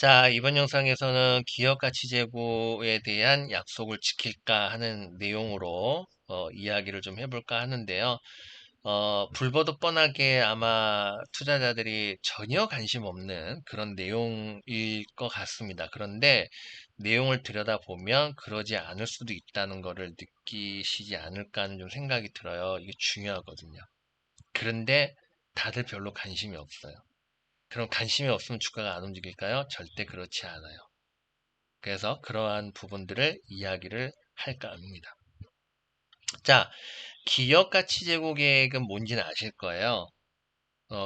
자, 이번 영상에서는 기업 가치 제고에 대한 약속을 지킬까 하는 내용으로 이야기를 좀 해볼까 하는데요. 불보듯 뻔하게 아마 투자자들이 전혀 관심 없는 그런 내용일 것 같습니다. 그런데 내용을 들여다보면 그러지 않을 수도 있다는 것을 느끼시지 않을까 하는 좀 생각이 들어요. 이게 중요하거든요. 그런데 다들 별로 관심이 없어요. 그럼 관심이 없으면 주가가 안 움직일까요? 절대 그렇지 않아요. 그래서 그러한 부분들을 이야기를 할까 합니다. 자, 기업 가치 제고 계획은 뭔지는 아실 거예요.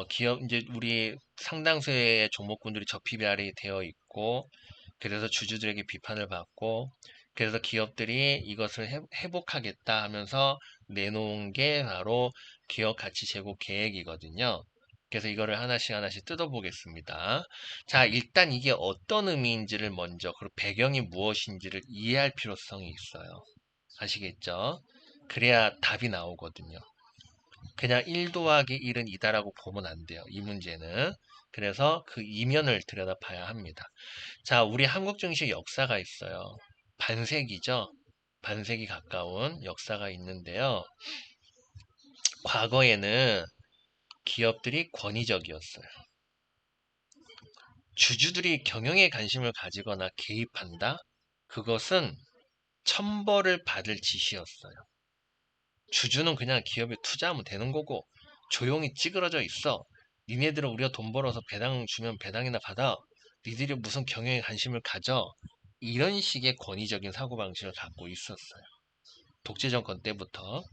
기업, 이제 우리 상당수의 종목군들이 저PBR이 되어 있고, 그래서 주주들에게 비판을 받고, 그래서 기업들이 이것을 회복하겠다 하면서 내놓은 게 바로 기업 가치 제고 계획이거든요. 그래서 이거를 하나씩 하나씩 뜯어보겠습니다. 자, 일단 이게 어떤 의미인지를 먼저, 그리고 배경이 무엇인지를 이해할 필요성이 있어요. 아시겠죠? 그래야 답이 나오거든요. 그냥 1 더하기 1은 2다라고 보면 안 돼요. 이 문제는. 그래서 그 이면을 들여다 봐야 합니다. 자, 우리 한국 증시 역사가 있어요. 반세기죠. 반세기 가까운 역사가 있는데요. 과거에는 기업들이 권위적이었어요. 주주들이 경영에 관심을 가지거나 개입한다? 그것은 천벌을 받을 짓이었어요. 주주는 그냥 기업에 투자하면 되는 거고 조용히 찌그러져 있어. 니네들은 우리가 돈 벌어서 배당 주면 배당이나 받아. 니들이 무슨 경영에 관심을 가져. 이런 식의 권위적인 사고방식을 갖고 있었어요. 독재정권 때부터.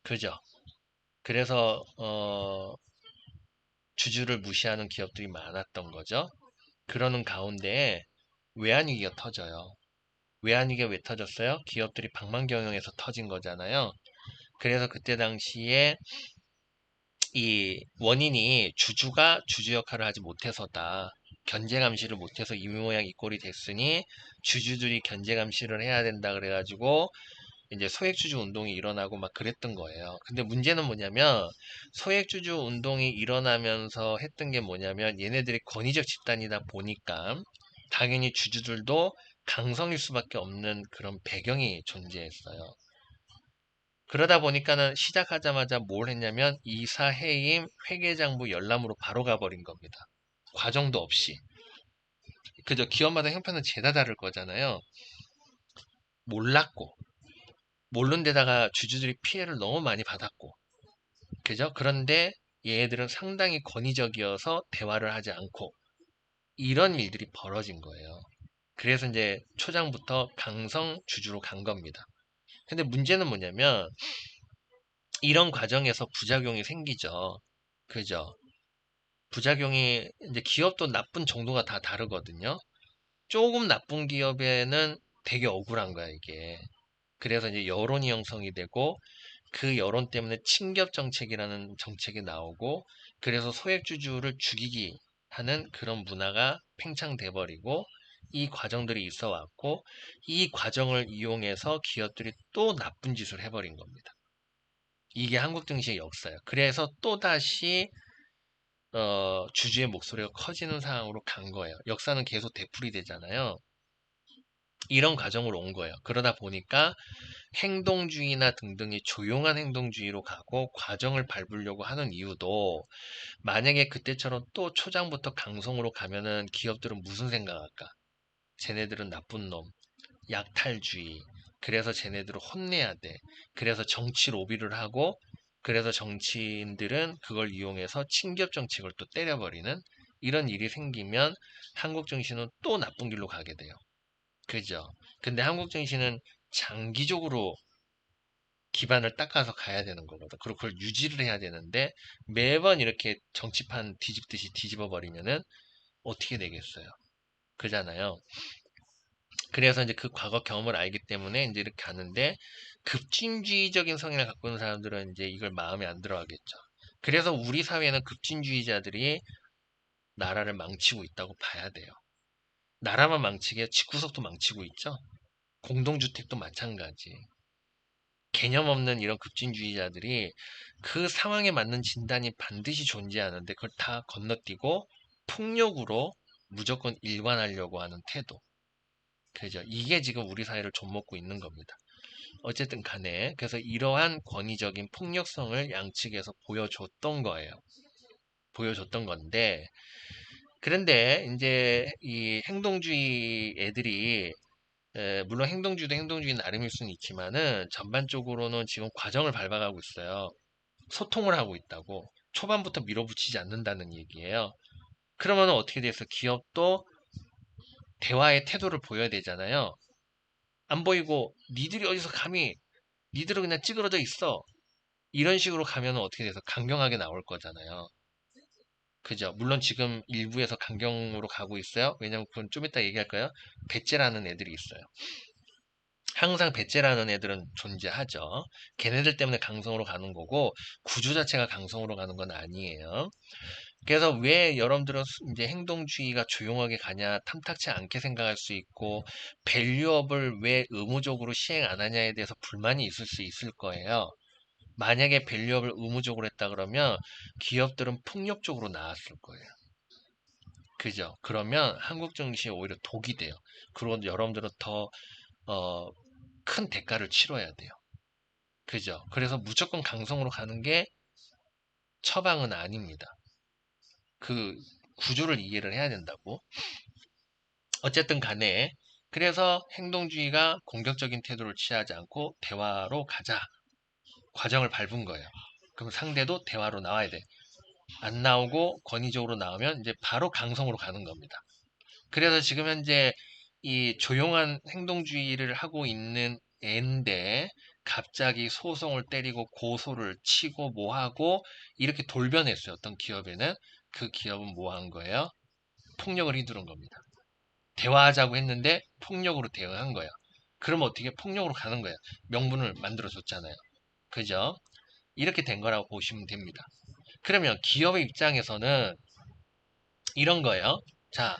그죠? 그래서 주주를 무시하는 기업들이 많았던 거죠. 그러는 가운데 외환위기가 터져요. 외환위기가 왜 터졌어요? 기업들이 방만경영에서 터진 거잖아요. 그래서 그때 당시에 이 원인이 주주가 주주 역할을 하지 못해서다. 견제 감시를 못해서 이 모양 이 꼴이 됐으니 주주들이 견제 감시를 해야 된다 그래가지고 이제 소액주주 운동이 일어나고 막 그랬던 거예요. 근데 문제는 뭐냐면 소액주주 운동이 일어나면서 했던 게 뭐냐면 얘네들이 권위적 집단이다 보니까 당연히 주주들도 강성일 수밖에 없는 그런 배경이 존재했어요. 그러다 보니까는 시작하자마자 뭘 했냐면 이사 해임 회계장부 열람으로 바로 가버린 겁니다. 과정도 없이. 그저 기업마다 형편은 죄다 다를 거잖아요. 몰랐고 모른 데다가 주주들이 피해를 너무 많이 받았고 그죠? 그런데 얘네들은 상당히 권위적이어서 대화를 하지 않고 이런 일들이 벌어진 거예요. 그래서 이제 초장부터 강성 주주로 간 겁니다. 근데 문제는 뭐냐면 이런 과정에서 부작용이 생기죠. 그죠? 부작용이 이제 기업도 나쁜 정도가 다 다르거든요. 조금 나쁜 기업에는 되게 억울한 거야, 이게. 그래서 이제 여론이 형성이 되고 그 여론 때문에 친기업 정책이라는 정책이 나오고 그래서 소액주주를 죽이기 하는 그런 문화가 팽창돼 버리고 이 과정들이 있어 왔고 이 과정을 이용해서 기업들이 또 나쁜 짓을 해버린 겁니다. 이게 한국 증시의 역사예요. 그래서 또다시 주주의 목소리가 커지는 상황으로 간 거예요. 역사는 계속 되풀이 되잖아요. 이런 과정으로 온 거예요. 그러다 보니까 행동주의나 등등이 조용한 행동주의로 가고 과정을 밟으려고 하는 이유도 만약에 그때처럼 또 초장부터 강성으로 가면은 기업들은 무슨 생각할까? 쟤네들은 나쁜 놈, 약탈주의. 그래서 쟤네들을 혼내야 돼. 그래서 정치 로비를 하고 그래서 정치인들은 그걸 이용해서 친기업 정책을 또 때려버리는 이런 일이 생기면 한국 증시는 또 나쁜 길로 가게 돼요. 그죠? 근데 한국 증시는 장기적으로 기반을 닦아서 가야 되는 거거든. 그리고 그걸 유지를 해야 되는데 매번 이렇게 정치판 뒤집듯이 뒤집어 버리면은 어떻게 되겠어요? 그잖아요. 그래서 이제 그 과거 경험을 알기 때문에 이제 이렇게 가는데 급진주의적인 성향을 갖고 있는 사람들은 이제 이걸 마음에 안 들어 하겠죠. 그래서 우리 사회는 급진주의자들이 나라를 망치고 있다고 봐야 돼요. 나라만 망치게 집구석도 망치고 있죠. 공동주택도 마찬가지. 개념 없는 이런 급진주의자들이 그 상황에 맞는 진단이 반드시 존재하는데 그걸 다 건너뛰고 폭력으로 무조건 일관하려고 하는 태도. 그죠? 이게 지금 우리 사회를 좀먹고 있는 겁니다. 어쨌든 간에 그래서 이러한 권위적인 폭력성을 양측에서 보여줬던 거예요. 보여줬던 건데 그런데 이제 이 행동주의 애들이 물론 행동주의도 행동주의 나름일 수는 있지만은 전반적으로는 지금 과정을 밟아가고 있어요. 소통을 하고 있다고. 초반부터 밀어붙이지 않는다는 얘기예요. 그러면 어떻게 돼서 기업도 대화의 태도를 보여야 되잖아요. 안 보이고 니들이 어디서 감히 니들은 그냥 찌그러져 있어. 이런 식으로 가면 어떻게 돼서 강경하게 나올 거잖아요. 그죠? 물론 지금 일부에서 강경으로 가고 있어요. 왜냐면 그건 좀 이따 얘기할 거예요. 배째라는 애들이 있어요. 항상 배째라는 애들은 존재하죠. 걔네들 때문에 강성으로 가는 거고 구조 자체가 강성으로 가는 건 아니에요. 그래서 왜 여러분들은 이제 행동주의가 조용하게 가냐 탐탁치 않게 생각할 수 있고 밸류업을 왜 의무적으로 시행 안 하냐에 대해서 불만이 있을 수 있을 거예요. 만약에 밸류업을 의무적으로 했다 그러면 기업들은 폭력적으로 나왔을 거예요. 그죠? 그러면 한국 증시에 오히려 독이 돼요. 그리고 여러분들은 더 큰 대가를 치러야 돼요. 그죠? 그래서 무조건 강성으로 가는 게 처방은 아닙니다. 그 구조를 이해를 해야 된다고. 어쨌든 간에 그래서 행동주의가 공격적인 태도를 취하지 않고 대화로 가자. 과정을 밟은 거예요. 그럼 상대도 대화로 나와야 돼. 안 나오고 권위적으로 나오면 이제 바로 강성으로 가는 겁니다. 그래서 지금 현재 이 조용한 행동주의를 하고 있는 애인데 갑자기 소송을 때리고 고소를 치고 뭐 하고 이렇게 돌변했어요. 어떤 기업에는 그 기업은 뭐 한 거예요? 폭력을 휘두른 겁니다. 대화하자고 했는데 폭력으로 대응한 거예요. 그럼 어떻게 폭력으로 가는 거예요? 명분을 만들어 줬잖아요. 그죠? 이렇게 된 거라고 보시면 됩니다. 그러면 기업의 입장에서는 이런 거예요. 자,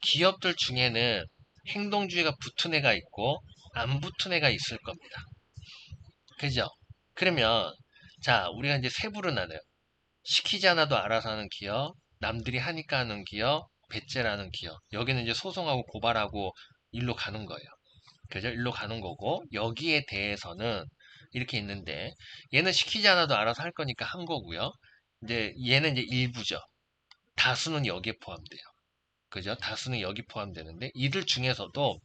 기업들 중에는 행동주의가 붙은 애가 있고 안 붙은 애가 있을 겁니다. 그죠? 그러면 자, 우리가 이제 세부로 나눠요. 시키지 않아도 알아서 하는 기업, 남들이 하니까 하는 기업, 배째라는 기업. 여기는 이제 소송하고 고발하고 일로 가는 거예요. 그죠? 일로 가는 거고 여기에 대해서는 이렇게 있는데 얘는 시키지 않아도 알아서 할 거니까 한 거고요. 이제 얘는 이제 일부죠. 다수는 여기에 포함돼요. 그죠? 다수는 여기 포함되는데 이들 중에서도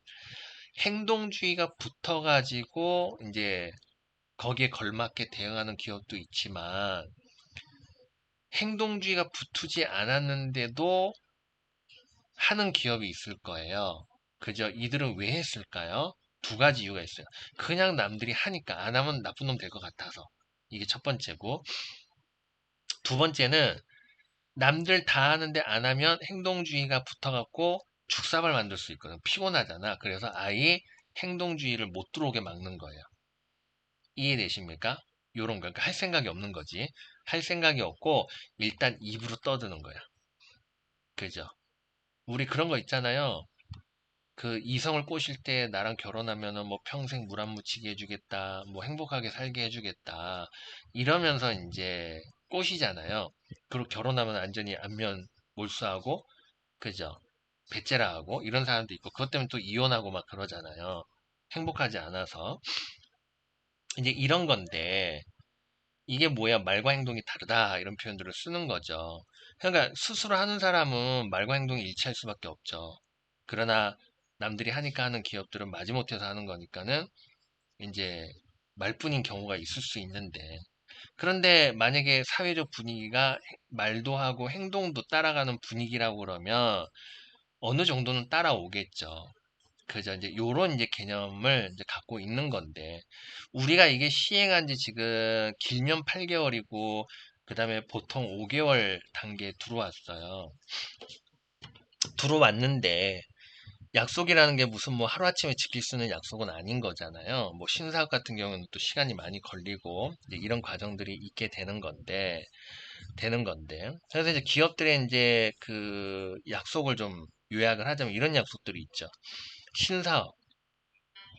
행동주의가 붙어가지고 이제 거기에 걸맞게 대응하는 기업도 있지만 행동주의가 붙지 않았는데도 하는 기업이 있을 거예요. 그죠? 이들은 왜 했을까요? 두 가지 이유가 있어요. 그냥 남들이 하니까 안 하면 나쁜 놈 될 것 같아서. 이게 첫 번째고. 두 번째는 남들 다 하는데 안 하면 행동주의가 붙어갖고 죽삽을 만들 수 있거든. 피곤하잖아. 그래서 아예 행동주의를 못 들어오게 막는 거예요. 이해되십니까? 요런 거. 그러니까 할 생각이 없는 거지. 할 생각이 없고 일단 입으로 떠드는 거야. 그죠? 우리 그런 거 있잖아요. 그 이성을 꼬실 때 나랑 결혼하면은 뭐 평생 물 안 묻히게 해주겠다, 뭐 행복하게 살게 해주겠다, 이러면서 이제 꼬시잖아요. 그리고 결혼하면 완전히 안면 몰수하고, 그죠? 배째라하고, 이런 사람도 있고, 그것 때문에 또 이혼하고 막 그러잖아요. 행복하지 않아서. 이제 이런 건데, 이게 뭐야, 말과 행동이 다르다, 이런 표현들을 쓰는 거죠. 그러니까 스스로 하는 사람은 말과 행동이 일치할 수밖에 없죠. 그러나 남들이 하니까 하는 기업들은 마지못해서 하는 거니까는 이제 말뿐인 경우가 있을 수 있는데 그런데 만약에 사회적 분위기가 말도 하고 행동도 따라가는 분위기라고 그러면 어느 정도는 따라오겠죠. 그죠. 이제 요런 이제 개념을 이제 갖고 있는 건데 우리가 이게 시행한 지 지금 길면 8개월이고 그다음에 보통 5개월 단계에 들어왔어요. 들어왔는데 약속이라는 게 무슨 뭐 하루아침에 지킬 수 있는 약속은 아닌 거잖아요. 뭐 신사업 같은 경우는 또 시간이 많이 걸리고 이제 이런 과정들이 있게 되는 건데. 그래서 이제 기업들의 이제 그 약속을 좀 요약을 하자면 이런 약속들이 있죠. 신사업,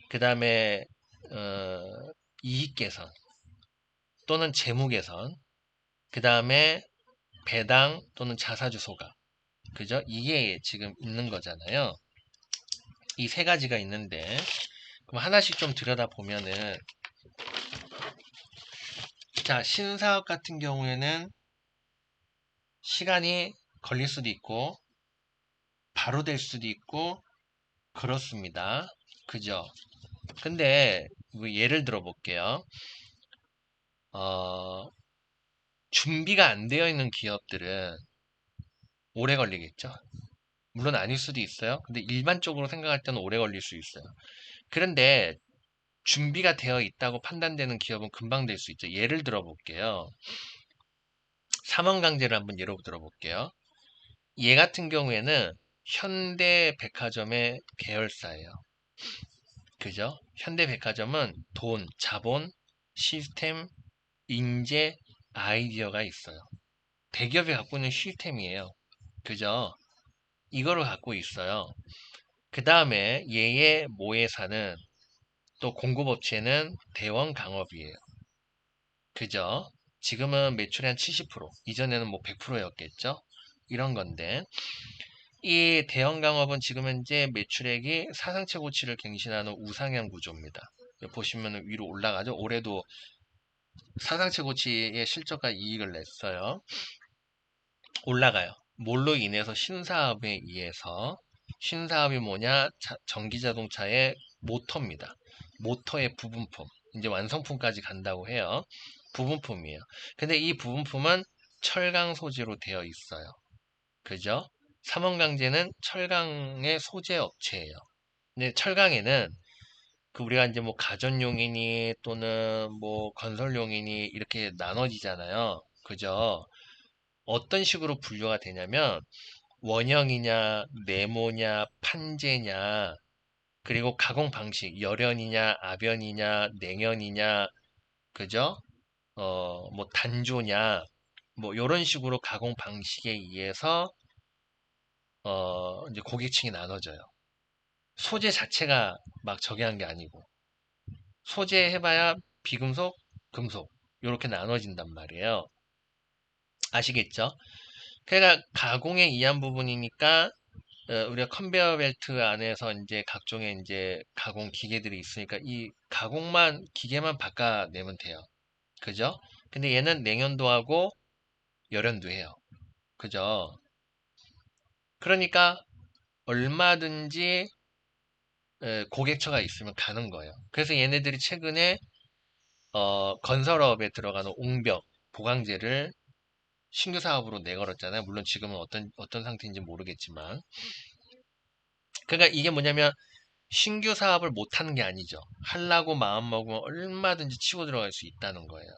그 다음에 이익 개선 또는 재무 개선, 그 다음에 배당 또는 자사주 소각. 그죠? 이게 지금 있는 거잖아요. 이 세 가지가 있는데, 그럼 하나씩 좀 들여다보면은, 자, 신사업 같은 경우에는 시간이 걸릴 수도 있고, 바로 될 수도 있고, 그렇습니다. 그죠? 근데, 뭐 예를 들어 볼게요. 어, 준비가 안 되어 있는 기업들은 오래 걸리겠죠? 물론 아닐 수도 있어요. 근데 일반적으로 생각할 때는 오래 걸릴 수 있어요. 그런데 준비가 되어 있다고 판단되는 기업은 금방 될 수 있죠. 예를 들어 볼게요. 삼원강제를 한번 예로 들어 볼게요. 얘 같은 경우에는 현대백화점의 계열사예요. 그죠? 현대백화점은 돈, 자본, 시스템, 인재, 아이디어가 있어요. 대기업이 갖고 있는 시스템이에요. 그죠? 이거를 갖고 있어요. 그 다음에 얘의 모회사는 또 공급업체는 대원강업이에요. 그죠? 지금은 매출의 한 70%, 이전에는 뭐 100%였겠죠? 이런 건데, 이 대형강업은 지금 현재 매출액이 사상 최고치를 갱신하는 우상향 구조입니다. 보시면 위로 올라가죠? 올해도 사상 최고치의 실적과 이익을 냈어요. 올라가요. 뭘로 인해서 신사업에 의해서. 신사업이 뭐냐? 전기자동차의 모터입니다. 모터의 부분품. 이제 완성품까지 간다고 해요. 부분품이에요. 근데 이 부분품은 철강 소재로 되어 있어요. 그죠? 삼원강제는 철강의 소재 업체예요. 근데 철강에는 그 우리가 이제 뭐 가전용이니 또는 뭐 건설용이니 이렇게 나눠지잖아요. 그죠? 어떤 식으로 분류가 되냐면 원형이냐, 네모냐, 판재냐, 그리고 가공 방식, 열연이냐, 압연이냐, 냉연이냐, 그죠? 뭐 단조냐, 뭐 이런 식으로 가공 방식에 의해서 이제 고객층이 나눠져요. 소재 자체가 막 저기한 게 아니고 소재 해봐야 비금속, 금속 이렇게 나눠진단 말이에요. 아시겠죠? 그러니까 가공에 의한 부분이니까 우리가 컨베어 벨트 안에서 이제 각종의 이제 가공 기계들이 있으니까 이 가공만 기계만 바꿔내면 돼요. 그죠? 근데 얘는 냉연도 하고 열연도 해요. 그죠? 그러니까 얼마든지 고객처가 있으면 가는 거예요. 그래서 얘네들이 최근에 건설업에 들어가는 옹벽, 보강제를 신규 사업으로 내걸었잖아요. 물론 지금은 어떤 상태인지 모르겠지만. 그러니까 이게 뭐냐면 신규 사업을 못 하는 게 아니죠. 하려고 마음 먹으면 얼마든지 치고 들어갈 수 있다는 거예요.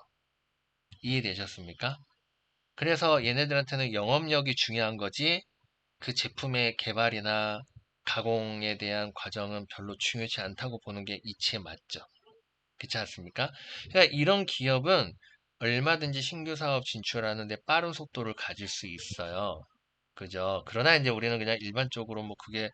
이해되셨습니까? 그래서 얘네들한테는 영업력이 중요한 거지 그 제품의 개발이나 가공에 대한 과정은 별로 중요치 않다고 보는 게 이치에 맞죠. 그렇지 않습니까? 그러니까 이런 기업은 얼마든지 신규 사업 진출하는데 빠른 속도를 가질 수 있어요. 그죠? 그러나 이제 우리는 그냥 일반적으로 뭐 그게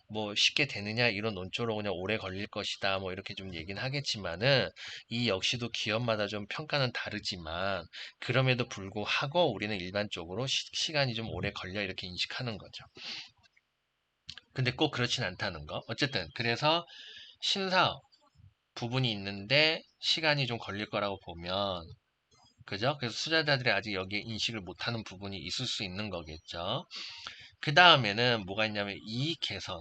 뭐 쉽게 되느냐 이런 논조로 그냥 오래 걸릴 것이다 뭐 이렇게 좀 얘기는 하겠지만은 이 역시도 기업마다 좀 평가는 다르지만 그럼에도 불구하고 우리는 일반적으로 시간이 좀 오래 걸려 이렇게 인식하는 거죠. 근데 꼭 그렇진 않다는 거. 어쨌든 그래서 신사업 부분이 있는데 시간이 좀 걸릴 거라고 보면 그죠? 그래서 투자자들이 아직 여기에 인식을 못하는 부분이 있을 수 있는 거겠죠. 그 다음에는 뭐가 있냐면 이익 개선.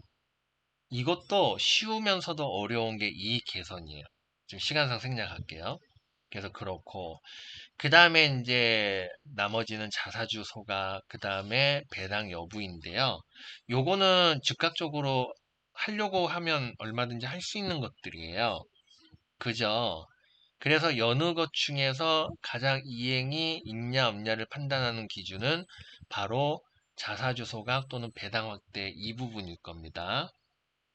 이것도 쉬우면서도 어려운 게 이익 개선이에요. 지금 시간상 생략할게요. 그래서 그렇고 그 다음에 이제 나머지는 자사주 소각, 그 다음에 배당 여부인데요. 요거는 즉각적으로 하려고 하면 얼마든지 할 수 있는 것들이에요. 그죠? 그래서 여느 것 중에서 가장 이행이 있냐 없냐를 판단하는 기준은 바로 자사주 소각 또는 배당 확대 이 부분일 겁니다.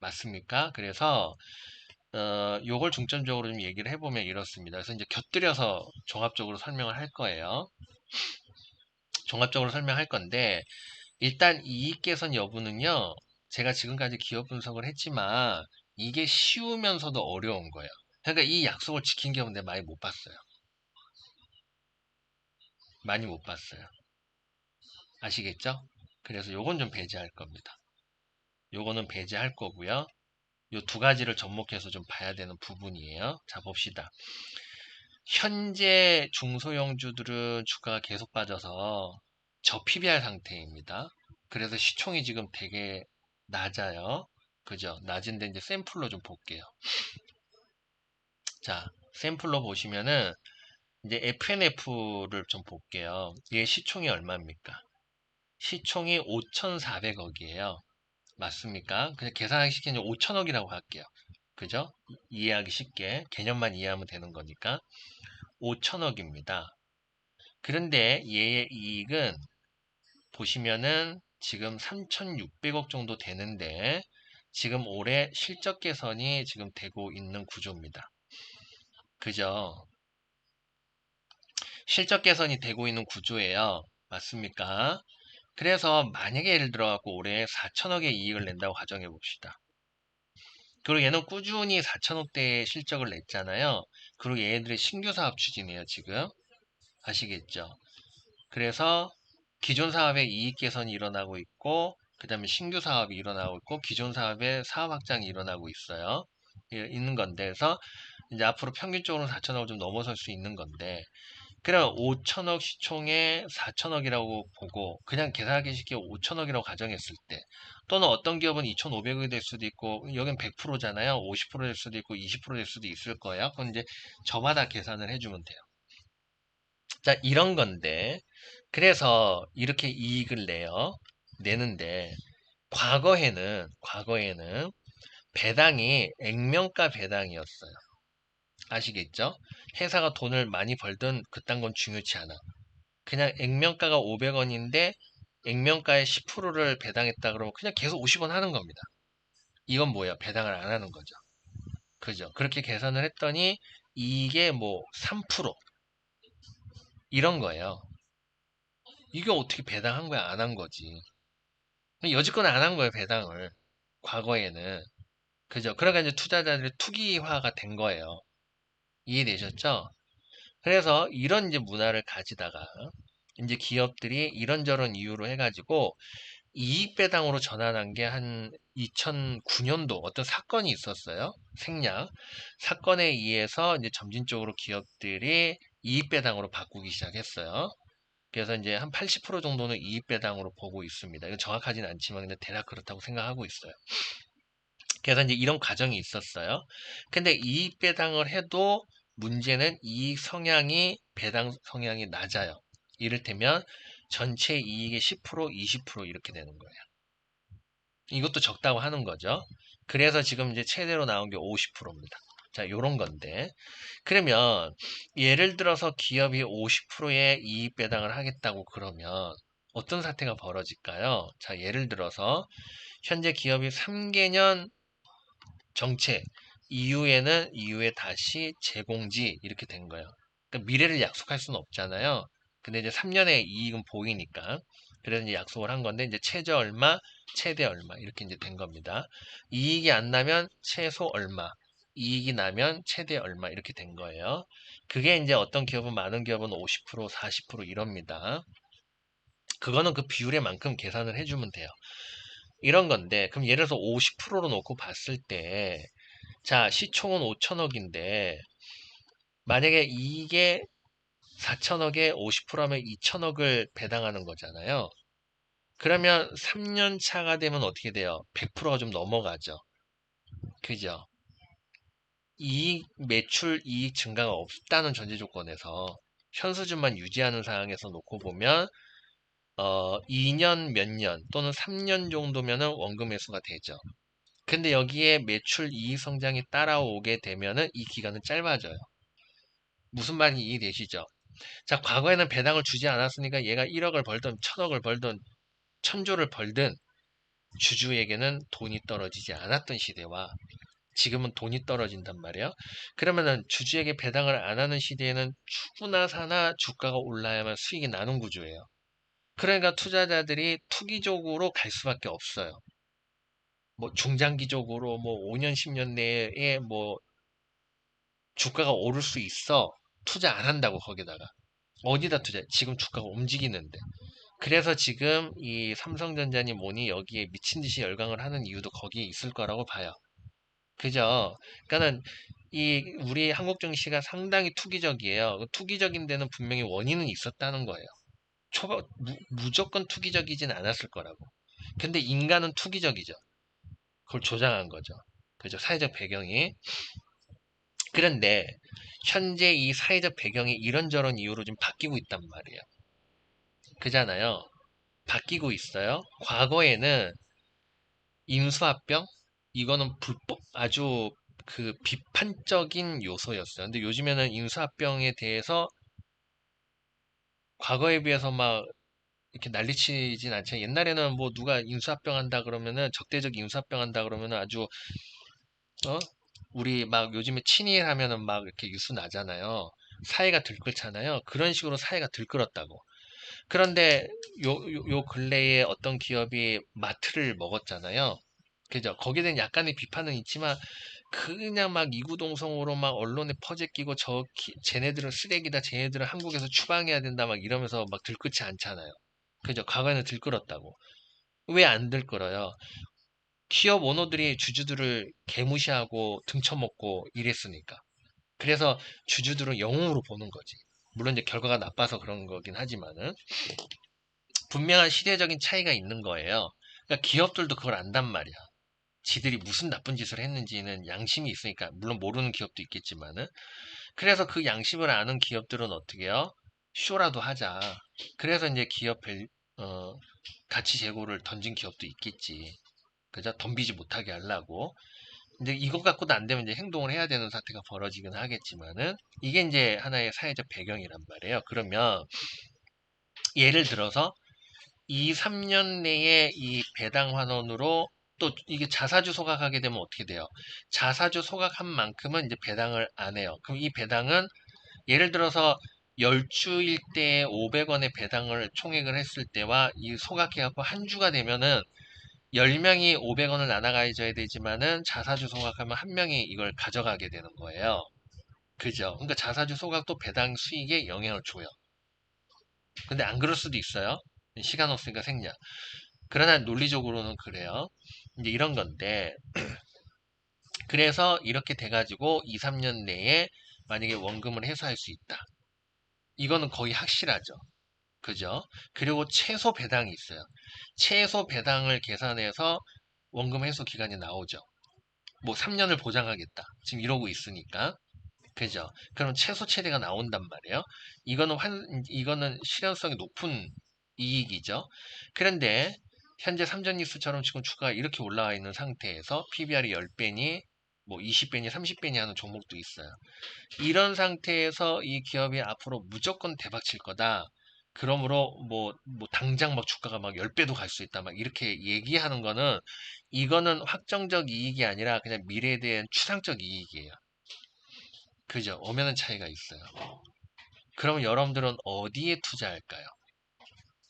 맞습니까? 그래서 요걸 중점적으로 좀 얘기를 해보면 이렇습니다. 그래서 이제 곁들여서 종합적으로 설명을 할 거예요. 종합적으로 설명할 건데 일단 이익 개선 여부는요. 제가 지금까지 기업 분석을 했지만 이게 쉬우면서도 어려운 거예요. 그러니까 이 약속을 지킨 기업은 내가 많이 못 봤어요. 많이 못 봤어요. 아시겠죠? 그래서 요건 좀 배제할 겁니다. 요거는 배제할 거고요. 요 두 가지를 접목해서 좀 봐야 되는 부분이에요. 자, 봅시다. 현재 중소형주들은 주가가 계속 빠져서 저PBR 상태입니다. 그래서 시총이 지금 되게 낮아요. 그죠? 낮은데 이제 샘플로 좀 볼게요. 자, 샘플로 보시면은 이제 FNF를 좀 볼게요. 얘 시총이 얼마입니까? 시총이 5,400억이에요. 맞습니까? 그냥 계산하기 쉽게 5천억이라고 할게요. 그죠? 이해하기 쉽게 개념만 이해하면 되는 거니까 5천억입니다. 그런데 얘의 이익은 보시면은 지금 3,600억 정도 되는데 지금 올해 실적 개선이 지금 되고 있는 구조입니다. 그죠? 실적 개선이 되고 있는 구조예요. 맞습니까? 그래서 만약에 예를 들어 갖고 올해 4천억의 이익을 낸다고 가정해 봅시다. 그리고 얘는 꾸준히 4천억대의 실적을 냈잖아요. 그리고 얘네들의 신규 사업 추진이에요, 지금. 아시겠죠? 그래서 기존 사업의 이익 개선이 일어나고 있고, 그 다음에 신규 사업이 일어나고 있고, 기존 사업의 사업 확장이 일어나고 있어요. 있는 건데, 그래서 이제 앞으로 평균적으로 4천억을 좀 넘어설 수 있는 건데, 그럼 5천억 시총에 4천억이라고 보고 그냥 계산하기 쉽게 5천억이라고 가정했을 때 또는 어떤 기업은 2,500억이 될 수도 있고 여긴 100%잖아요. 50%될 수도 있고 20%될 수도 있을 거예요. 그건 이제 저마다 계산을 해주면 돼요. 자, 이런 건데 그래서 이렇게 이익을 내는데 과거에는 배당이 액면가 배당이었어요. 아시겠죠? 회사가 돈을 많이 벌든 그딴 건 중요치 않아. 그냥 액면가가 500원인데 액면가의 10%를 배당했다 그러면 그냥 계속 50원 하는 겁니다. 이건 뭐야? 배당을 안 하는 거죠. 그죠? 그렇게 계산을 했더니 이게 뭐 3% 이런 거예요. 이게 어떻게 배당한 거야? 안 한 거지. 여지껏 안 한 거예요, 배당을. 과거에는. 그죠? 그러니까 이제 투자자들이 투기화가 된 거예요. 이해되셨죠? 그래서 이런 이제 문화를 가지다가 이제 기업들이 이런저런 이유로 해가지고 이익 배당으로 전환한 게 한 2009년도 어떤 사건이 있었어요. 생략. 사건에 의해서 이제 점진적으로 기업들이 이익 배당으로 바꾸기 시작했어요. 그래서 이제 한 80% 정도는 이익 배당으로 보고 있습니다. 이건 정확하진 않지만 근데 대략 그렇다고 생각하고 있어요. 그래서 이제 이런 과정이 있었어요. 근데 이익 배당을 해도 문제는 이익 성향이 배당 성향이 낮아요. 이를테면 전체 이익의 10%, 20% 이렇게 되는 거예요. 이것도 적다고 하는 거죠. 그래서 지금 이제 최대로 나온 게 50%입니다. 자, 요런 건데. 그러면 예를 들어서 기업이 50%의 이익 배당을 하겠다고 그러면 어떤 사태가 벌어질까요? 자, 예를 들어서 현재 기업이 3개년 정체 이후에 다시 재공지 이렇게 된 거예요. 그러니까 미래를 약속할 수는 없잖아요. 근데 이제 3년의 이익은 보이니까 그래서 이제 약속을 한 건데 이제 최저 얼마, 최대 얼마 이렇게 이제 된 겁니다. 이익이 안 나면 최소 얼마, 이익이 나면 최대 얼마 이렇게 된 거예요. 그게 이제 어떤 기업은 많은 기업은 50%, 40% 이럽니다. 그거는 그 비율에 만큼 계산을 해주면 돼요. 이런 건데 그럼 예를 들어서 50%로 놓고 봤을 때 자, 시총은 5천억인데, 만약에 이게 4천억에 50%하면 2천억을 배당하는 거잖아요. 그러면 3년 차가 되면 어떻게 돼요? 100%가 좀 넘어가죠. 그죠? 이익, 매출 이익 증가가 없다는 전제 조건에서 현수준만 유지하는 상황에서 놓고 보면 2년 몇 년 또는 3년 정도면은 원금 회수가 되죠. 근데 여기에 매출 이익 성장이 따라오게 되면은 이 기간은 짧아져요. 무슨 말인지 이해되시죠? 자, 과거에는 배당을 주지 않았으니까 얘가 1억을 벌든 1천억을 벌든 1,000조를 벌든 주주에게는 돈이 떨어지지 않았던 시대와 지금은 돈이 떨어진단 말이에요. 그러면은 주주에게 배당을 안 하는 시대에는 추구나 사나 주가가 올라야만 수익이 나는 구조예요. 그러니까 투자자들이 투기적으로 갈 수밖에 없어요. 뭐 중장기적으로 뭐 5년, 10년 내에 뭐 주가가 오를 수 있어. 투자 안 한다고 거기다가. 어디다 투자해? 지금 주가가 움직이는데. 그래서 지금 이 삼성전자니 뭐니 여기에 미친 듯이 열광을 하는 이유도 거기에 있을 거라고 봐요. 그죠? 그러니까는 이 우리 한국 증시가 상당히 투기적이에요. 그 투기적인 데는 분명히 원인은 있었다는 거예요. 무조건 투기적이진 않았을 거라고. 근데 인간은 투기적이죠. 그걸 조장한 거죠. 그죠? 사회적 배경이. 그런데 현재 이 사회적 배경이 이런저런 이유로 좀 바뀌고 있단 말이에요. 그잖아요. 바뀌고 있어요. 과거에는 인수합병? 이거는 불법, 아주 그 비판적인 요소였어요. 근데 요즘에는 인수합병에 대해서 과거에 비해서 막 이렇게 난리치진 않죠. 옛날에는 뭐 누가 인수합병 한다 그러면은 적대적 인수합병 한다 그러면은 아주 어? 우리 막 요즘에 친일 하면은 막 이렇게 뉴스 나잖아요. 사회가 들끓잖아요. 그런 식으로 사회가 들끓었다고. 그런데 요 근래에 어떤 기업이 마트를 먹었잖아요. 그죠? 거기에 대한 약간의 비판은 있지만 그냥 막 이구동성으로 막 언론에 퍼제 끼고 쟤네들은 쓰레기다, 쟤네들은 한국에서 추방해야 된다 막 이러면서 막 들끓지 않잖아요. 그죠? 과거에는 들끓었다고. 왜 안 들끓어요? 기업 오너들이 주주들을 개무시하고 등쳐먹고 이랬으니까. 그래서 주주들은 영웅으로 보는 거지. 물론 이제 결과가 나빠서 그런 거긴 하지만은 분명한 시대적인 차이가 있는 거예요. 그러니까 기업들도 그걸 안단 말이야. 지들이 무슨 나쁜 짓을 했는지는 양심이 있으니까 물론 모르는 기업도 있겠지만은 그래서 그 양심을 아는 기업들은 어떻게 해요? 쇼라도 하자. 그래서 이제 어, 가치 재고를 던진 기업도 있겠지. 그죠? 덤비지 못하게 하려고. 근데 이것 갖고도 안 되면 이제 행동을 해야 되는 사태가 벌어지긴 하겠지만은 이게 이제 하나의 사회적 배경이란 말이에요. 그러면 예를 들어서 2, 3년 내에 이 배당 환원으로 또 이게 자사주 소각하게 되면 어떻게 돼요? 자사주 소각한 만큼은 이제 배당을 안 해요. 그럼 이 배당은 예를 들어서 10주일 때 500원의 배당을 총액을 했을 때와 이 소각해갖고 한 주가 되면은 10명이 500원을 나눠 가져야 되지만은 자사주 소각하면 한 명이 이걸 가져가게 되는 거예요. 그죠? 그러니까 자사주 소각도 배당 수익에 영향을 줘요. 근데 안 그럴 수도 있어요. 시간 없으니까 생략. 그러나 논리적으로는 그래요. 이제 이런 건데, 그래서 이렇게 돼가지고 2, 3년 내에 만약에 원금을 회수할 수 있다. 이거는 거의 확실하죠. 그죠? 그리고 최소 배당이 있어요. 최소 배당을 계산해서 원금 회수 기간이 나오죠. 뭐 3년을 보장하겠다. 지금 이러고 있으니까. 그죠? 그럼 최소 최대가 나온단 말이에요. 이거는 실현성이 높은 이익이죠. 그런데 현재 삼전리수처럼 지금 주가가 이렇게 올라와 있는 상태에서 PBR이 10배니 뭐 20배니 30배니 하는 종목도 있어요. 이런 상태에서 이 기업이 앞으로 무조건 대박 칠 거다. 그러므로 뭐 당장 막 주가가 막 10배도 갈 수 있다. 막 이렇게 얘기하는 거는 이거는 확정적 이익이 아니라 그냥 미래에 대한 추상적 이익이에요. 그죠? 엄연한 차이가 있어요. 그러면 여러분들은 어디에 투자할까요?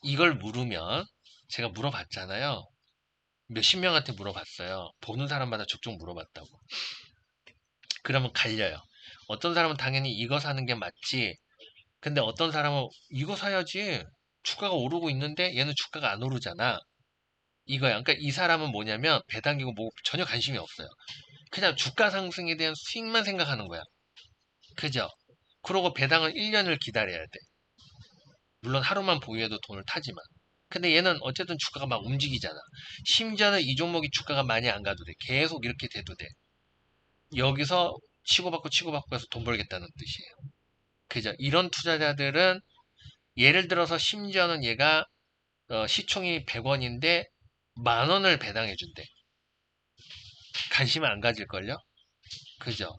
이걸 물으면 제가 물어봤잖아요. 몇십 명한테 물어봤어요. 보는 사람마다 족족 물어봤다고. 그러면 갈려요. 어떤 사람은 당연히 이거 사는 게 맞지. 근데 어떤 사람은 이거 사야지. 주가가 오르고 있는데 얘는 주가가 안 오르잖아. 이거야. 그러니까 이 사람은 뭐냐면 배당이고 뭐 전혀 관심이 없어요. 그냥 주가 상승에 대한 수익만 생각하는 거야. 그죠? 그러고 배당을 1년을 기다려야 돼. 물론 하루만 보유해도 돈을 타지만. 근데 얘는 어쨌든 주가가 막 움직이잖아. 심지어는 이 종목이 주가가 많이 안 가도 돼. 계속 이렇게 돼도 돼. 여기서 치고받고 치고받고 해서 돈 벌겠다는 뜻이에요. 그죠? 이런 투자자들은 예를 들어서 심지어는 얘가 시총이 100원인데 10,000원을 배당해 준대. 관심을 안 가질걸요? 그죠?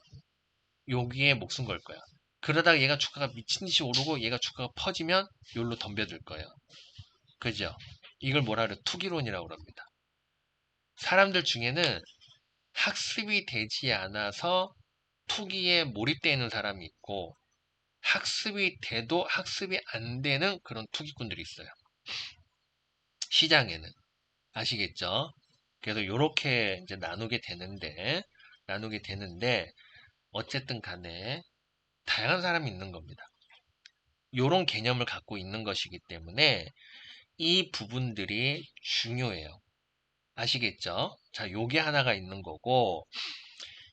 여기에 목숨 걸 거야. 그러다가 얘가 주가가 미친 듯이 오르고 얘가 주가가 퍼지면 여기로 덤벼들 거예요. 그죠? 이걸 뭐라 그래? 투기론이라고 합니다. 사람들 중에는 학습이 되지 않아서 투기에 몰입되어 있는 사람이 있고 학습이 돼도 학습이 안 되는 그런 투기꾼들이 있어요. 시장에는. 아시겠죠? 그래서 이렇게 이제 나누게 되는데 어쨌든 간에 다양한 사람이 있는 겁니다. 요런 개념을 갖고 있는 것이기 때문에 이 부분들이 중요해요. 아시겠죠? 자, 요게 하나가 있는 거고,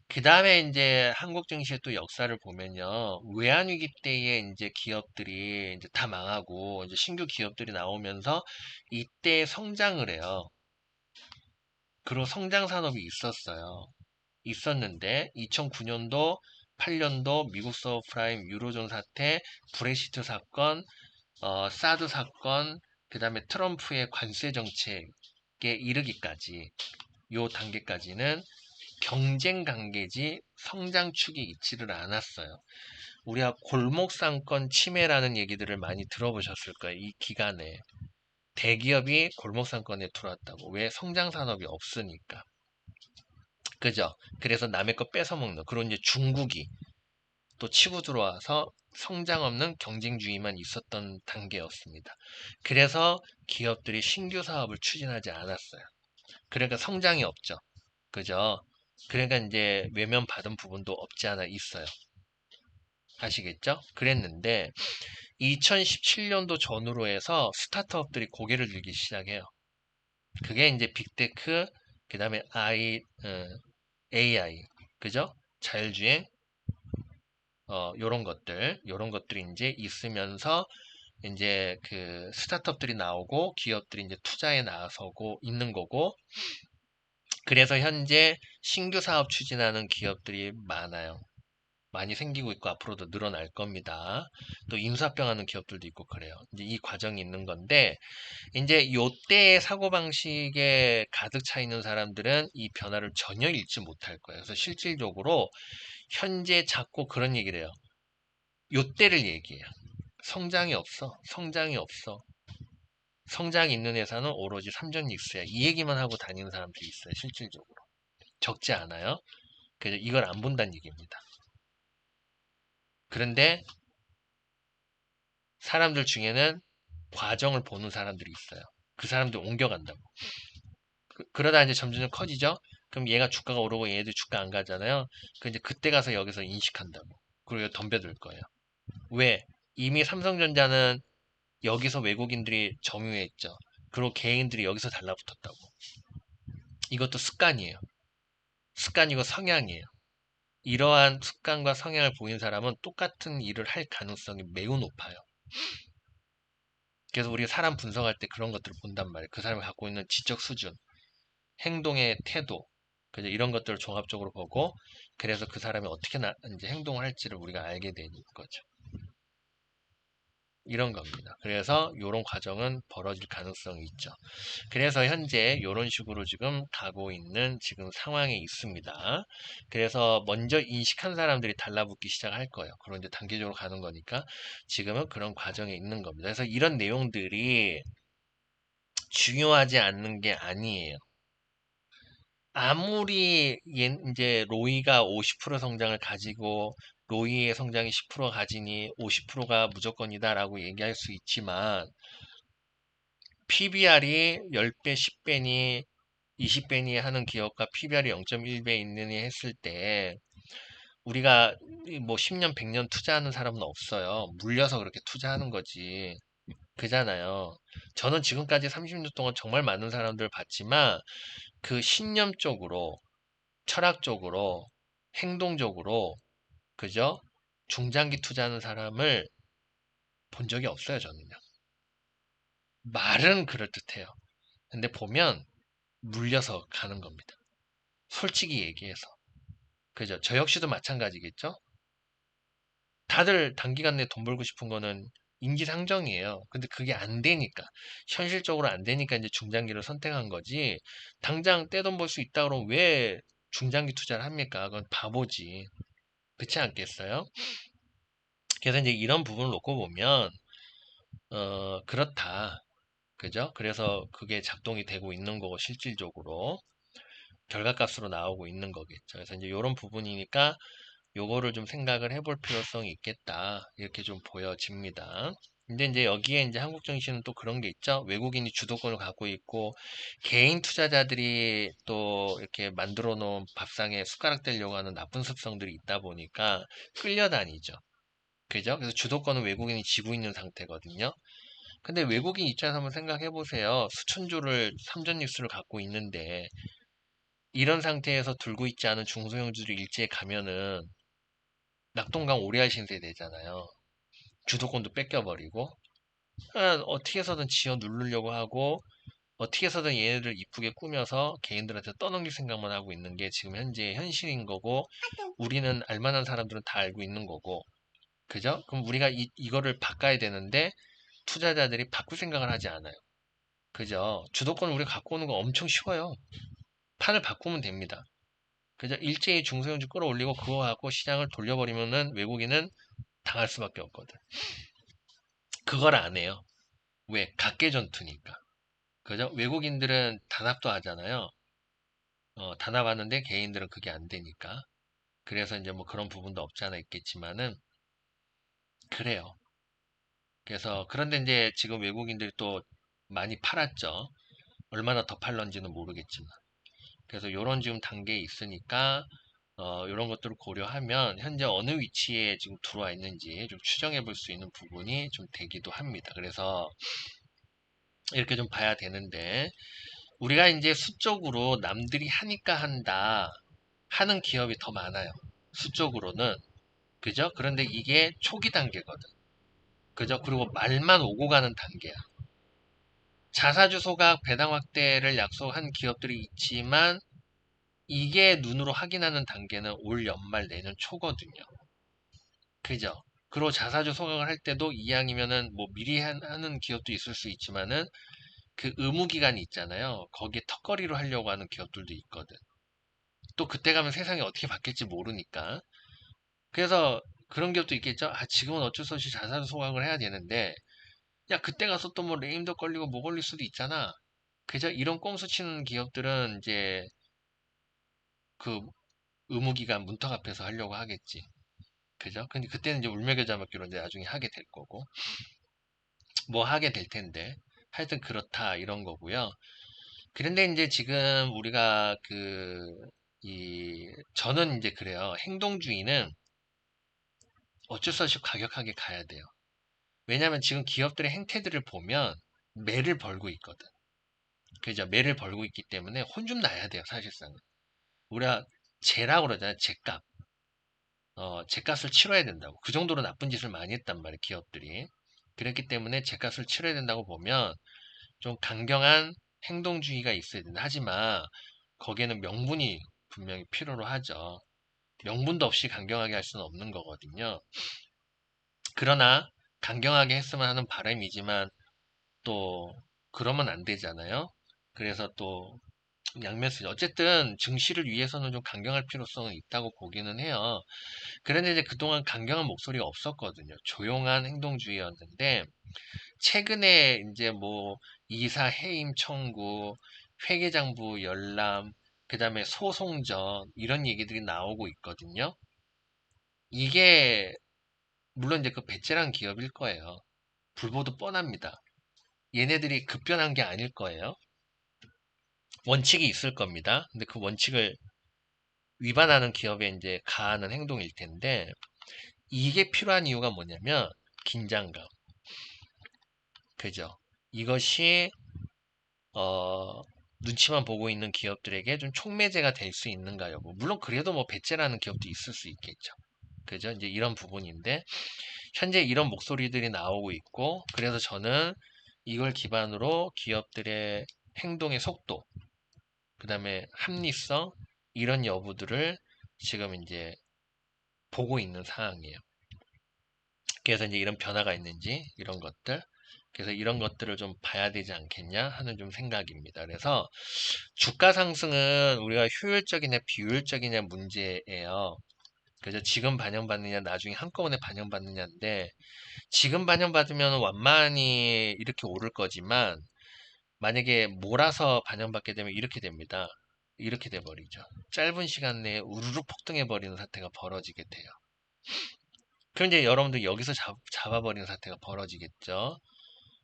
그 다음에 이제 한국 증시의 또 역사를 보면요. 외환위기 때에 이제 기업들이 이제 다 망하고, 이제 신규 기업들이 나오면서 이때 성장을 해요. 그리고 성장 산업이 있었어요. 있었는데, 2009년도, 8년도 미국 서브프라임, 유로존 사태, 브렉시트 사건, 사드 사건, 그 다음에 트럼프의 관세 정책에 이르기까지, 요 단계까지는 경쟁 관계지 성장축이 있지를 않았어요. 우리가 골목상권 침해라는 얘기들을 많이 들어보셨을 거예요. 이 기간에. 대기업이 골목상권에 들어왔다고. 왜? 성장산업이 없으니까. 그죠? 그래서 남의 거 뺏어먹는. 그런 이제 중국이 또 치고 들어와서 성장 없는 경쟁주의만 있었던 단계였습니다. 그래서 기업들이 신규 사업을 추진하지 않았어요. 그러니까 성장이 없죠. 그죠? 그러니까 이제 외면 받은 부분도 없지 않아 있어요. 아시겠죠? 그랬는데 2017년도 전후로 해서 스타트업들이 고개를 들기 시작해요. 그게 이제 빅테크, 그 다음에 AI, 그죠? 자율주행, 요런 것들이 이제 있으면서 이제 그 스타트업들이 나오고 기업들이 이제 투자에 나서고 있는 거고, 그래서 현재 신규 사업 추진하는 기업들이 많아요. 많이 생기고 있고 앞으로도 늘어날 겁니다. 또 인수합병하는 기업들도 있고 그래요. 이제 이 과정이 있는 건데 이제 요때의 사고방식에 가득 차 있는 사람들은 이 변화를 전혀 읽지 못할 거예요. 그래서 실질적으로 현재 자꾸 그런 얘기를 해요. 요때를 얘기해요. 성장이 없어. 성장이 없어. 성장이 있는 회사는 오로지 삼전익수야. 이 얘기만 하고 다니는 사람들이 있어요. 실질적으로. 적지 않아요. 그래서 이걸 안 본다는 얘기입니다. 그런데 사람들 중에는 과정을 보는 사람들이 있어요. 그 사람들 옮겨간다고. 그러다 이제 점점 커지죠? 그럼 얘가 주가가 오르고 얘네들 주가 안 가잖아요? 그 이제 그때 가서 여기서 인식한다고. 그리고 덤벼들 거예요. 왜? 이미 삼성전자는 여기서 외국인들이 점유했죠. 그리고 개인들이 여기서 달라붙었다고. 이것도 습관이에요. 습관이고 성향이에요. 이러한 습관과 성향을 보인 사람은 똑같은 일을 할 가능성이 매우 높아요. 그래서 우리가 사람 분석할 때 그런 것들을 본단 말이에요. 그 사람이 갖고 있는 지적 수준, 행동의 태도, 그죠? 이런 것들을 종합적으로 보고, 그래서 그 사람이 어떻게 이제 행동을 할지를 우리가 알게 되는 거죠. 이런 겁니다. 그래서 이런 과정은 벌어질 가능성이 있죠. 그래서 현재 이런 식으로 지금 가고 있는 지금 상황에 있습니다. 그래서 먼저 인식한 사람들이 달라붙기 시작할 거예요. 그런 이제 단계적으로 가는 거니까 지금은 그런 과정에 있는 겁니다. 그래서 이런 내용들이 중요하지 않는 게 아니에요. 아무리 이제 로이가 50% 성장을 가지고 로이의 성장이 10% 가지니 50%가 무조건이다라고 얘기할 수 있지만 PBR이 10배, 10배니 20배니 하는 기업과 PBR이 0.1배 있느니 했을 때 우리가 뭐 10년, 100년 투자하는 사람은 없어요. 물려서 그렇게 투자하는 거지. 그잖아요. 저는 지금까지 30년 동안 정말 많은 사람들 봤지만 그 신념적으로 철학적으로, 행동적으로, 그죠? 중장기 투자하는 사람을 본 적이 없어요, 저는요. 말은 그럴듯해요. 근데 보면 물려서 가는 겁니다. 솔직히 얘기해서. 그죠? 저 역시도 마찬가지겠죠? 다들 단기간 내에 돈 벌고 싶은 거는 인지상정이에요. 근데 그게 안 되니까. 현실적으로 안 되니까 이제 중장기를 선택한 거지. 당장 떼돈 벌 수 있다 그러면 왜 중장기 투자를 합니까? 그건 바보지. 그렇지 않겠어요? 그래서 이제 이런 부분을 놓고 보면 그렇다. 그죠? 그래서 그게 작동이 되고 있는 거고 실질적으로 결과값으로 나오고 있는 거겠죠. 그래서 이제 이런 부분이니까 요거를 좀 생각을 해볼 필요성이 있겠다. 이렇게 좀 보여집니다. 근데 이제 여기에 이제 한국 증시는 또 그런 게 있죠. 외국인이 주도권을 갖고 있고 개인 투자자들이 또 이렇게 만들어 놓은 밥상에 숟가락 대려고 하는 나쁜 습성들이 있다 보니까 끌려다니죠. 그죠? 그래서 주도권은 외국인이 쥐고 있는 상태거든요. 근데 외국인 입장에서 한번 생각해 보세요. 수천조를 삼전립수를 갖고 있는데 이런 상태에서 들고 있지 않은 중소형주를 일제에 가면은 낙동강 오리알 신세 되잖아요. 주도권도 뺏겨버리고 어떻게 해서든 지어 누르려고 하고 어떻게 해서든 얘네들 이쁘게 꾸며서 개인들한테 떠넘길 생각만 하고 있는 게 지금 현재 현실인 거고 우리는 알만한 사람들은 다 알고 있는 거고 그죠? 그럼 우리가 이거를 바꿔야 되는데 투자자들이 바꿀 생각을 하지 않아요. 그죠? 주도권을 우리가 갖고 오는 거 엄청 쉬워요. 판을 바꾸면 됩니다. 그죠? 일제히 중소형주 끌어올리고 그거 갖고 시장을 돌려버리면은 외국인은 당할 수밖에 없거든. 그걸 안 해요. 왜? 각계 전투니까. 그죠? 외국인들은 단합도 하잖아요. 단합하는데 개인들은 그게 안 되니까. 그래서 이제 뭐 그런 부분도 없지 않아 있겠지만은 그래요. 그래서 그런데 이제 지금 외국인들이 또 많이 팔았죠. 얼마나 더 팔런지는 모르겠지만. 그래서 요런 지금 단계에 있으니까 요런 것들을 고려하면 현재 어느 위치에 지금 들어와 있는지 좀 추정해 볼 수 있는 부분이 좀 되기도 합니다. 그래서 이렇게 좀 봐야 되는데 우리가 이제 수적으로 남들이 하니까 한다 하는 기업이 더 많아요. 수적으로는. 그죠? 그런데 이게 초기 단계거든. 그죠? 그리고 말만 오고 가는 단계야. 자사주 소각 배당 확대를 약속한 기업들이 있지만 이게 눈으로 확인하는 단계는 올 연말 내년 초거든요. 그죠? 그리고 자사주 소각을 할 때도 이왕이면은 뭐 미리 하는 기업도 있을 수 있지만은 그 의무 기간이 있잖아요. 거기에 턱걸이로 하려고 하는 기업들도 있거든. 또 그때 가면 세상이 어떻게 바뀔지 모르니까. 그래서 그런 기업도 있겠죠. 아, 지금은 어쩔 수 없이 자사주 소각을 해야 되는데 야, 그때 가서 또 뭐 레임도 걸리고 뭐 걸릴 수도 있잖아. 그죠? 이런 꼼수 치는 기업들은 이제 그 의무기간 문턱 앞에서 하려고 하겠지. 그죠? 근데 그때는 이제 울며겨자먹기로 이제 나중에 하게 될 거고, 뭐 하게 될 텐데. 하여튼 그렇다, 이런 거고요. 그런데 이제 지금 우리가 저는 이제 그래요. 행동주의는 어쩔 수 없이 과격하게 가야 돼요. 왜냐하면 지금 기업들의 행태들을 보면 매를 벌고 있거든. 그죠? 매를 벌고 있기 때문에 혼 좀 나야 돼요, 사실상은. 우리가 재라고 그러잖아요, 재값. 제값을 치러야 된다고. 그 정도로 나쁜 짓을 많이 했단 말이에요, 기업들이. 그랬기 때문에 제값을 치러야 된다고 보면 좀 강경한 행동주의가 있어야 된다. 하지만 거기에는 명분이 분명히 필요로 하죠. 명분도 없이 강경하게 할 수는 없는 거거든요. 그러나 강경하게 했으면 하는 바람이지만 또 그러면 안 되잖아요. 그래서 또 양면서 어쨌든 증시를 위해서는 좀 강경할 필요성은 있다고 보기는 해요. 그런데 이제 그동안 강경한 목소리가 없었거든요. 조용한 행동주의였는데, 최근에 이제 뭐, 이사 해임 청구, 회계장부 열람, 그 다음에 소송전, 이런 얘기들이 나오고 있거든요. 이게, 물론 이제 그 베테랑 기업일 거예요. 불보도 뻔합니다. 얘네들이 급변한 게 아닐 거예요. 원칙이 있을 겁니다. 근데 그 원칙을 위반하는 기업에 이제 가하는 행동일 텐데, 이게 필요한 이유가 뭐냐면, 긴장감. 그죠? 이것이 어, 눈치만 보고 있는 기업들에게 좀 촉매제가 될 수 있는가 여부. 물론 그래도 뭐 배째라는 기업도 있을 수 있겠죠. 그죠? 이제 이런 부분인데 현재 이런 목소리들이 나오고 있고 그래서 저는 이걸 기반으로 기업들의 행동의 속도, 그다음에 합리성 이런 여부들을 지금 이제 보고 있는 상황이에요. 그래서 이제 이런 변화가 있는지 이런 것들 그래서 이런 것들을 좀 봐야 되지 않겠냐 하는 좀 생각입니다. 그래서 주가 상승은 우리가 효율적이냐 비효율적이냐 문제예요. 그래서 지금 반영받느냐 나중에 한꺼번에 반영받느냐인데 지금 반영받으면 완만히 이렇게 오를 거지만 만약에 몰아서 반영받게 되면 이렇게 됩니다. 이렇게 돼버리죠. 짧은 시간 내에 우르르 폭등해버리는 사태가 벌어지게 돼요. 그럼 이제 여러분들 여기서 잡아버리는 사태가 벌어지겠죠.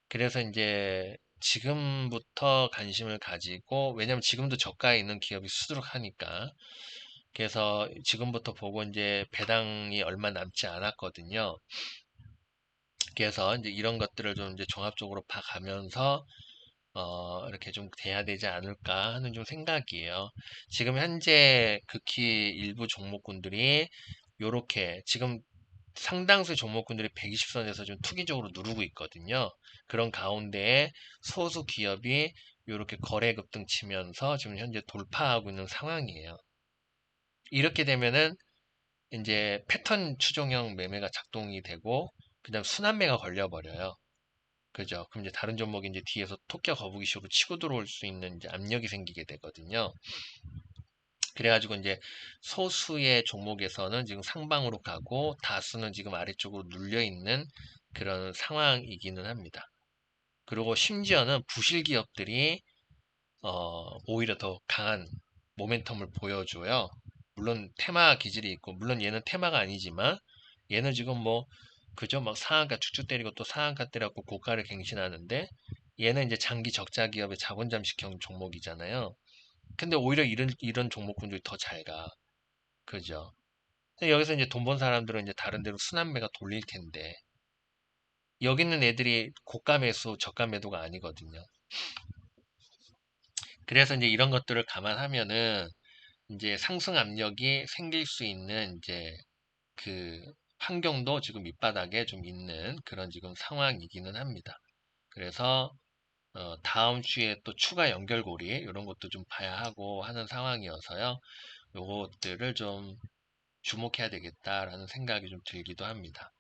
그래서 이제 지금부터 관심을 가지고, 왜냐면 지금도 저가에 있는 기업이 수두룩하니까. 그래서 지금부터 보고 이제 배당이 얼마 남지 않았거든요. 그래서 이제 이런 것들을 좀 이제 종합적으로 봐가면서 이렇게 좀 돼야 되지 않을까 하는 좀 생각이에요. 지금 현재 극히 일부 종목군들이 요렇게 지금 상당수 종목군들이 120선에서 좀 투기적으로 누르고 있거든요. 그런 가운데에 소수 기업이 요렇게 거래 급등 치면서 지금 현재 돌파하고 있는 상황이에요. 이렇게 되면은 이제 패턴 추종형 매매가 작동이 되고 그냥 순환매가 걸려버려요. 그죠? 그럼 이제 다른 종목이 이제 뒤에서 토끼와 거북이식으로 치고 들어올 수 있는 이제 압력이 생기게 되거든요. 그래가지고 이제 소수의 종목에서는 지금 상방으로 가고 다수는 지금 아래쪽으로 눌려 있는 그런 상황이기는 합니다. 그리고 심지어는 부실 기업들이 오히려 더 강한 모멘텀을 보여줘요. 물론 테마 기질이 있고, 물론 얘는 테마가 아니지만, 얘는 지금 뭐, 그죠? 막 상한가 쭉쭉 때리고 또 상한가 때려갖고 고가를 갱신하는데, 얘는 이제 장기 적자 기업의 자본 잠식형 종목이잖아요. 근데 오히려 이런 종목군들이 더 잘 가. 그죠? 근데 여기서 이제 돈 번 사람들은 이제 다른 데로 순환매가 돌릴 텐데, 여기 있는 애들이 고가 매수, 저가 매도가 아니거든요. 그래서 이제 이런 것들을 감안하면은, 이제 상승 압력이 생길 수 있는 이제 그 환경도 지금 밑바닥에 좀 있는 그런 지금 상황이기는 합니다. 그래서 다음 주에 또 추가 연결고리 이런 것도 좀 봐야 하고 하는 상황이어서요. 요것들을 좀 주목해야 되겠다라는 생각이 좀 들기도 합니다.